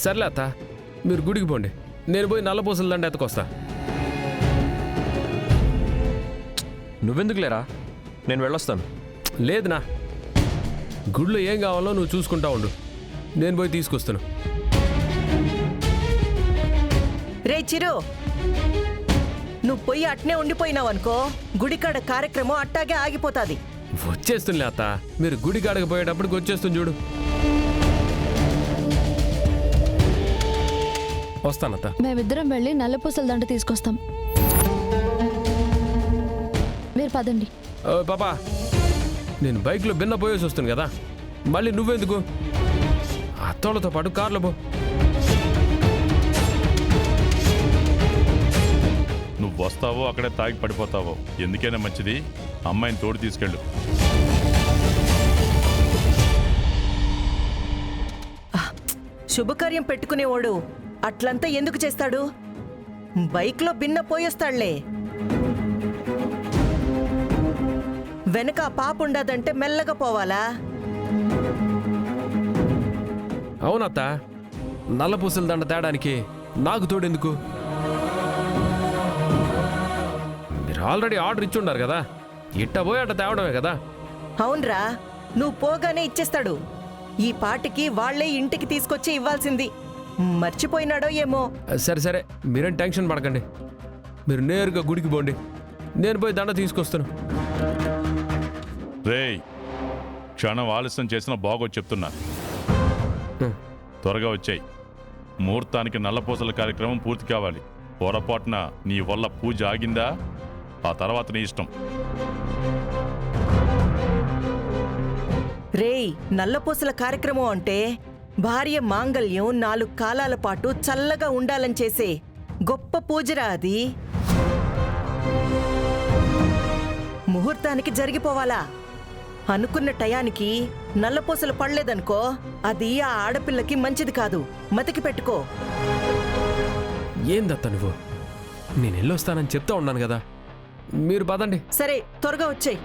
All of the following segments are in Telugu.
సర్లే అత్త, మీరు గుడికి పోండి, నేను పోయి నల్లపూసల దండ ఎత్తుకొస్తా. నువ్వెందుకు లేరా, నేను వెళ్ళొస్తాను. లేదునా, గుడిలో ఏం కావాలో నువ్వు చూసుకుంటా ఉండు, నేను పోయి తీసుకొస్తాను. రే చిరు, నువ్వు పోయి అట్నే ఉండిపోయినావు అనుకో, గుడికాడ కార్యక్రమం అట్టాగే ఆగిపోతాది. వచ్చేస్తుందిలే అత్త, మీరు గుడి కాడకు పోయేటప్పటికి వచ్చేస్తుంది చూడు. వస్తానత్త. మేమిద్దరం వెళ్ళి నల్లపూసల దండ తీసుకొస్తాం, మీరు పదండి. పాపా, నేను బైక్లో బిన్న పోయేసి వస్తాను కదా, మళ్ళీ నువ్వెందుకు? అత్తోళ్ళతో పాటు కార్లో పో. నువ్వు వస్తావో అక్కడే తాగి పడిపోతావో, ఎందుకైనా మంచిది అమ్మాయిని తోడు తీసుకెళ్ళు. శుభకార్యం పెట్టుకునేవాడు అట్లంతా ఎందుకు చేస్తాడు? బైక్లో బిన్న పోయేస్తాడులే. వెనక ఆ పాప ఉండదంటే మెల్లగా పోవాలా? అవునత్త, నల్లపూసల దండ తేడానికి నాకు తోడెందుకు? మీరు ఆల్రెడీ ఆర్డర్ ఇచ్చి ఉన్నారు కదా, ఇట్ట పోయి అట్ట తేవడమే కదా. అవునరా, నువ్వు పోగానే ఇచ్చేస్తాడు. ఈ పాటికి వాళ్లే ఇంటికి తీసుకొచ్చి ఇవ్వాల్సింది, మర్చిపోయినాడో ఏమో. సరే సరే, మీరేం టెన్షన్ పడకండి, మీరు నేరుగా గుడికి పోండి, నేను పోయి దండ తీసుకొస్తాను. రేయ్, క్షణం ఆలస్యం చేసిన బాగో చెప్తున్నా, త్వరగా వచ్చాయి. ముహూర్తానికి నల్లపూసల కార్యక్రమం పూర్తి కావాలి. పొరపాటున నీ వల్ల పూజ ఆగిందా, ఆ తర్వాత నీ ఇష్టం. రేయ్, నల్లపూసల కార్యక్రమం అంటే భార్య మాంగళ్యం 4 కాలాల పాటు చల్లగా ఉండాలని చేసే గొప్ప పూజరా అది. ముహూర్తానికి జరిగిపోవాలా? అనుకున్న టయానికి నల్లపూసలు పడలేదనుకో, అది ఆ ఆడపిల్లకి మంచిది కాదు, మతికి పెట్టుకో. ఏందత్త నువ్వు, నేను వెళ్ళొస్తానని చెప్తా ఉన్నాను కదా, మీరు పదండి. సరే, త్వరగా వచ్చేయ్.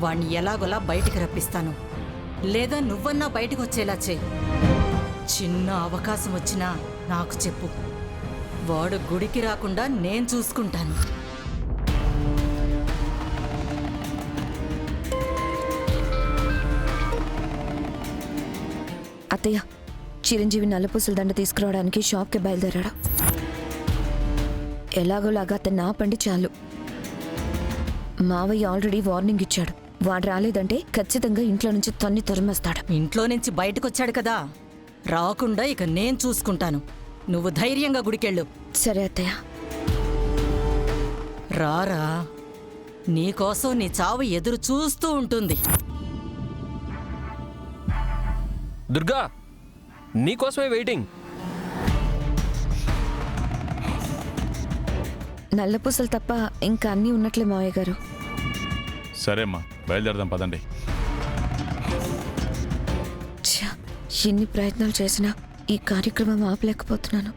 వాణ్ణి ఎలాగోలా బయటికి రప్పిస్తాను, లేదా నువ్వన్నా బయటకు వచ్చేలా చెయ్యి. చిన్న అవకాశం వచ్చినా నాకు చెప్పు, వాడు గుడికి రాకుండా నేను చూసుకుంటాను. అత్తయ్య, చిరంజీవి నల్లపూసల దండ తీసుకురావడానికి షాప్కి బయలుదేరాడు. ఎలాగోలాగా అతన్ని ఆపండి చాలు. మావయ్య ఆల్రెడీ వార్నింగ్ ఇచ్చాడు, వాడు రాలేదంటే ఖచ్చితంగా ఇంట్లో నుంచి తన్ని తరిమేస్తాడు. ఇంట్లో నుంచి బయటకొచ్చాడు కదా, రాకుండా ఇక నేను చూసుకుంటాను. నువ్వు ధైర్యంగా గుడికెళ్ళు. సరే అత్తయ్య. రారా, నీకోసం నీ చావు ఎదురు చూస్తూ ఉంటుంది. దుర్గా, నీకోసమే వెయిటింగ్. నల్లపూసలు తప్ప ఇంకా అన్నీ ఉన్నట్లే మావయ్య గారు. సరేమ్మా, బయలుదేరదాం పదండి. ఎన్ని ప్రయత్నాలు చేసినా ఈ కార్యక్రమం ఆపలేకపోతున్నాను.